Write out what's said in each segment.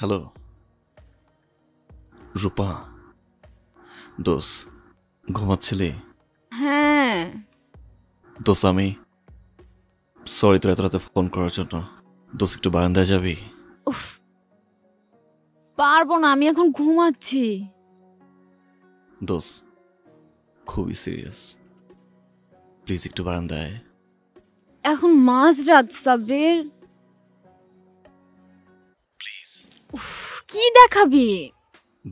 Hello রূপা, দোষ ঘুমাচ্ছিলি? হ্যাঁ দোষ আমি সরি তোর এত রাতে ফোন করার জন্য। দোষ একটু বারান্দায় যাবি? উফ পারবো না, আমি এখন ঘুমাচ্ছি। দোষ খুবই সিরিয়াস, প্লিজ একটু বারান্দায়। এখন মাঝরাত সাব্বির, প্লিজ। উফ কি দেখাবি?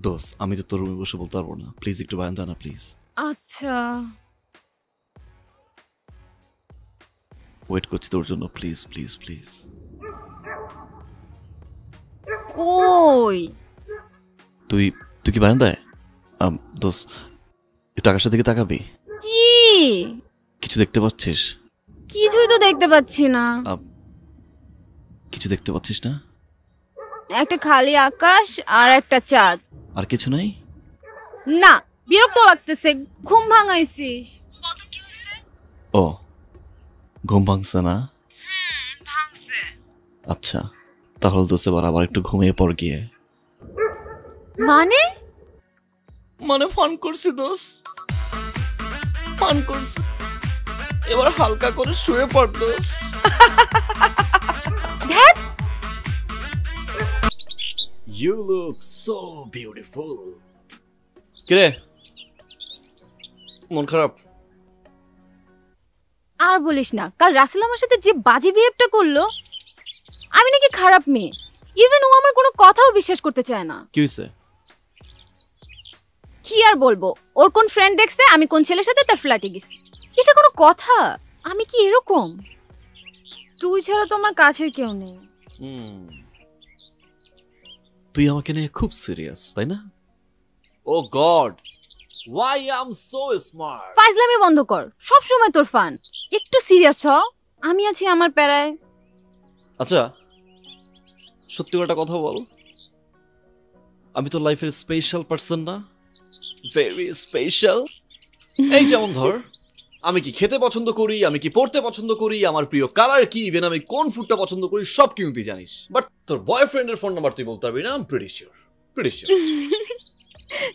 দোষ আমি তো তোর রুমে বসে বলতে পারবো না, প্লিজ একটু বারান্দা না প্লিজ। আচ্ছা ওয়েট করছি তোর জন্য, প্লিজ প্লিজ প্লিজ। কই তুই তুই কি বারান্দায়? দোষ একটু আকাশের দিকে তাকাবি? কি? কিছু দেখতে পাচ্ছিস? কিছুই তো দেখতে পাচ্ছি না। কিছু দেখতে পাচ্ছিস না? একটা খালি আকাশ আর একটা চাঁদ। আর কিছু নাই? না, বিরক্ত লাগতেছে। ঘুম ভাঙাইছিস? বলতো কি হইছে? ও ঘুম ভাঙছে না? ভাঙছে। আচ্ছা তাহলে দোষ এবার আবার একটু ঘুমিয়ে পড় গিয়ে। মানে মানে ফান করছি দোষ, ফান করছি, এবার হালকা করে শুয়ে পড় দোষ। ধ্যাৎ, You look so beautiful. কিরে মন খারাপ? আর বলিস না, কাল রাসেল আমার সাথে যে বাজে বিহেভটা করলো, আমি নাকি খারাপ মেয়ে। ইভেন ও আমার কোনো কথাও বিশ্বাস করতে চায় না। কি হয়েছে? কি আর বলবো, ওর কোন ফ্রেন্ড দেখছে আমি কোন ছেলের সাথে তার ফ্ল্যাটে গেছি। এটা কোনো কথা? আমি কি এরকম? তুই ছাড়া তো আমার কাছের কেউ নেই। তুই আমাকে নিয়ে খুব সিরিয়াস তাই না? ও god, why I'm so smart. ফাজলামি বন্ধ কর, সব সময় তোর ফান। একটু সিরিয়াস হ, আমি আছি আমার প্যারায়। আচ্ছা সত্যি একটা কথা বল, আমি তো লাইফের স্পেশাল পারসন না? Very special. এই যেমন ধর, আমি কি খেতে পছন্দ করি, আমি কি পড়তে পছন্দ করি, আমার প্রিয় কালার কি, ইভেন আমি কোন ফুডটা পছন্দ করি সব কিন্তু তুই জানিস। বাট তোর বয়ফ্রেন্ডের ফোন নাম্বার তুই বলতে পারবি না। I am pretty sure, pretty sure.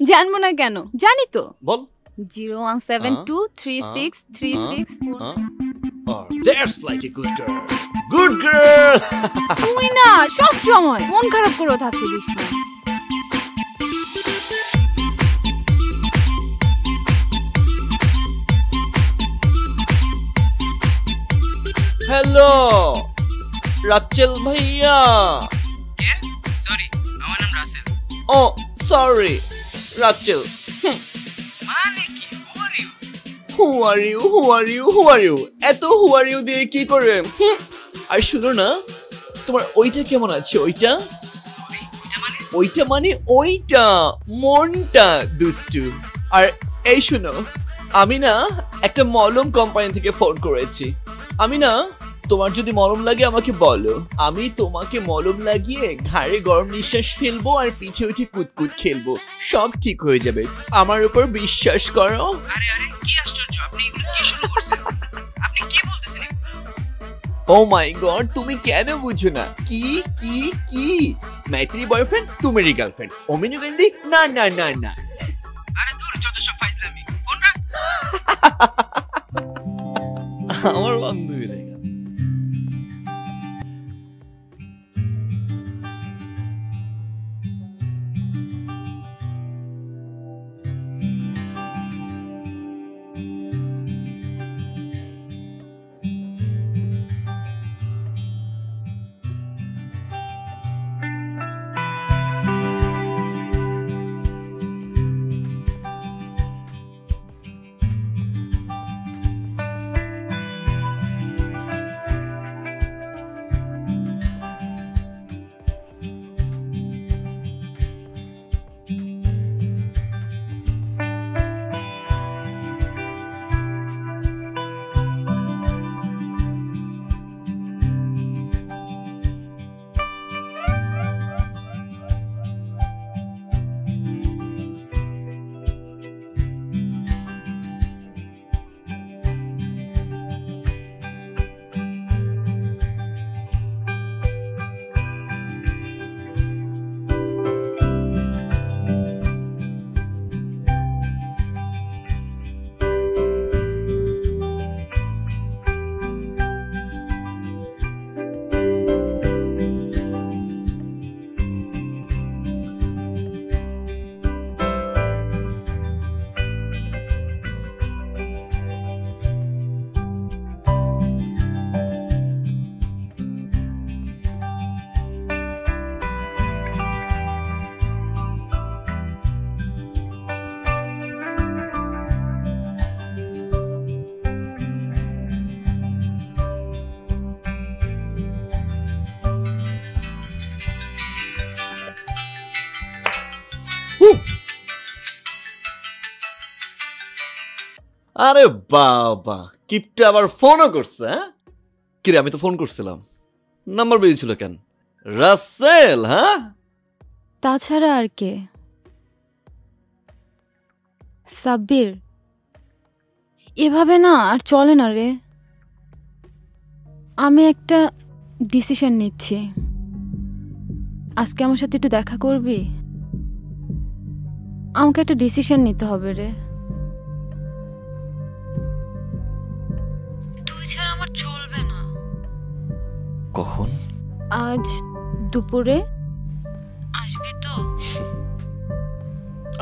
জানবো না কেন, জানি তো। বল। 017236364। That's like a good girl, good girl. তুই না সব সময় মন খারাপ করে থাকতে দিস না। হ্যালো রাচেল ভাইয়া। কে? সরি, আমার নাম রাসেল। ও সরি রাচেল। মানে কি? Who are you? Who are you, who are you, who are you, এত হু আর ইউ দিয়ে কি করবে? আর শুনো না, তোমার ওইটা কেমন আছে? ওইটা সরি, ওইটা মানে? ওইটা মানে ওইটা মনটা দুষ্টু। আর এই শুনো, আমি না একটা মলম কোম্পানি থেকে ফোন করেছি। আমি না, তোমার যদি মলম লাগে আমাকে বলো, আমি তোমাকে মলম লাগিয়ে ঘাড়ে গরম নিঃশ্বাস ফেলবো আর পিঠে উঠে কুতকুত খেলবো, সব ঠিক হয়ে যাবে। আমার উপর বিশ্বাস করো। আরে আরে, কি আশ্চর্য, আপনি এগুলো কি শুরু করছেন? আপনি কি বলতেছেন এগুলো? ও মাই গড, তুমি কেন বুঝো না? কি কি কি मैत्री বয়ফ্রেন্ড, তুমি মেরি গার্লফ্রেন্ড। ওমিনু গেন্দি, না না না না। আরে দূর, যত সব ফাইজলামি। ফোন রাখ। আমার বান্ধবী রে। আরে বাবা, কিপটা আবার ফোনও করছে। হ্যাঁ কিরে, আমি তো ফোন করছিলাম, নাম্বার বেরিয়েছিল কেন? রাসেল? হ্যাঁ তাছাড়া আর কে? সাব্বির, এভাবে না আর চলে না রে। আমি একটা ডিসিশন নিচ্ছি। আজকে আমার সাথে একটু দেখা করবি? আমাকে একটা ডিসিশন নিতে হবে রে। তুই ছাড়া আমার চলবে না। কখন? আজ দুপুরে আসবি তো?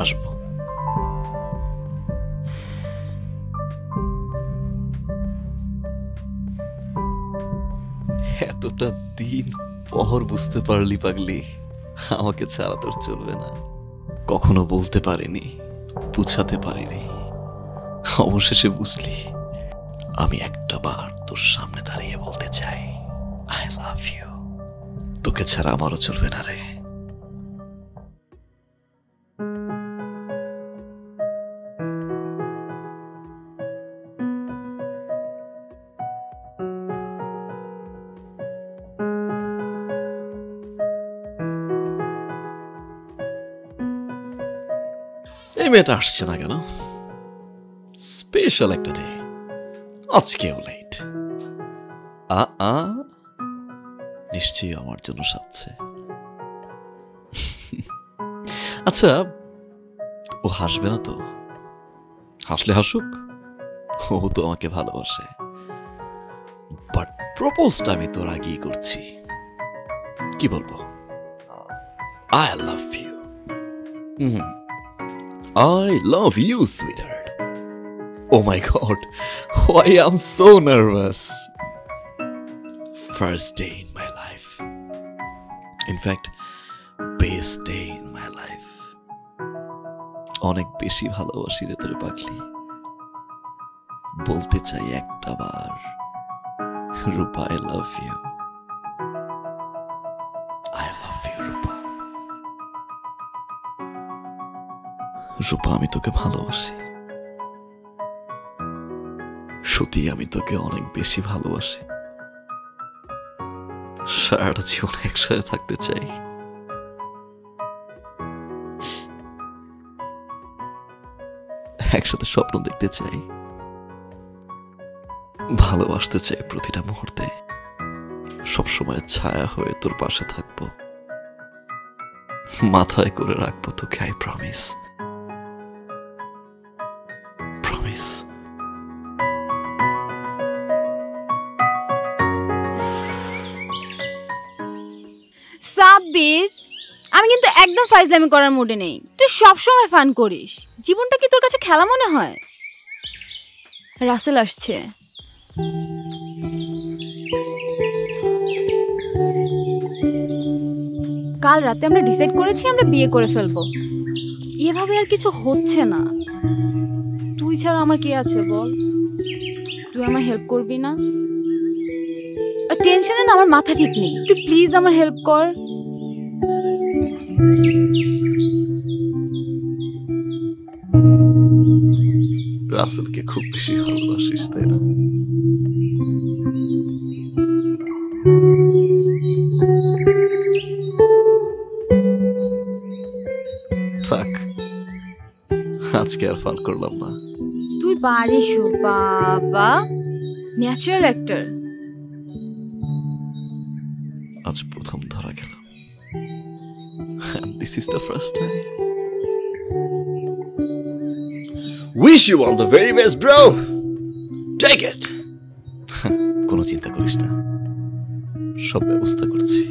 আসবো। এতটা দিন পর বুঝতে পারলি পাগলি, আমাকে ছাড়া তোর চলবে না। কখনো বলতে পারিনি, বুঝাতে পারিনি, অবশেষে বুঝলি। আমি একটা বার তোর সামনে দাঁড়িয়ে বলতে চাই, আই লাভ ইউ। তোকে ছাড়া আমারও চলবে না রে। এই মেয়েটা আসছে না কেন? স্পেশাল একটা ডে, আজকেও লেট। নিশ্চয়ই আমার জন্য সাজছে। আচ্ছা, ও হাসবে না তো? হাসলে হাসুক, ও তো আমাকে ভালোবাসে। বাট প্রপোজটা আমি তোর আগেই করছি। কি বলবো? I love you. I love you, sweetheart. Oh my god, why I'm so nervous. First day in my life. In fact, best day in my life. অনেক বেশি ভালোবাসি রে তোরে পাগলি। বলতে চাই একটা বার, রূপা, I love you. I love you, রূপা। রূপা, আমি তোকে ভালোবাসি। সত্যি আমি তোকে অনেক বেশি ভালোবাসি। সারাটা জীবন একসাথে থাকতে চাই। একসাথে স্বপ্ন দেখতে চাই, ভালোবাসতে চাই প্রতিটা মুহূর্তে। সবসময় ছায়া হয়ে তোর পাশে থাকবো, মাথায় করে রাখবো তোকে। I promise. সাব্বির, আমি কিন্তু একদম ফাইজলামি করার মুডে নেই। তুই সবসময় ফান করিস, জীবনটা কি তোর কাছে খেলা মনে হয়? রাসেল আসছে। কাল রাতে আমরা ডিসাইড করেছি আমরা বিয়ে করে ফেলবো। এভাবে আর কিছু হচ্ছে না। তুই ছাড়া আমার কে আছে বল? তুই আমার হেল্প করবি না? টেনশনে না আমার মাথা ঠিক নেই। তুই প্লিজ আমার হেল্প কর। রাসেলকে খুব বেশি ভালোবাসিস, তাই না? থাক, আজকে আর ফান করলাম না। তুই পারিস বাবা, ন্যাচারাল অ্যাক্টর। আজ প্রথম ধরা গেলাম। And this is the first time. Wish you all the very best, bro. Take it. কোনো চিন্তা করিস না, সব ব্যবস্থা করছি।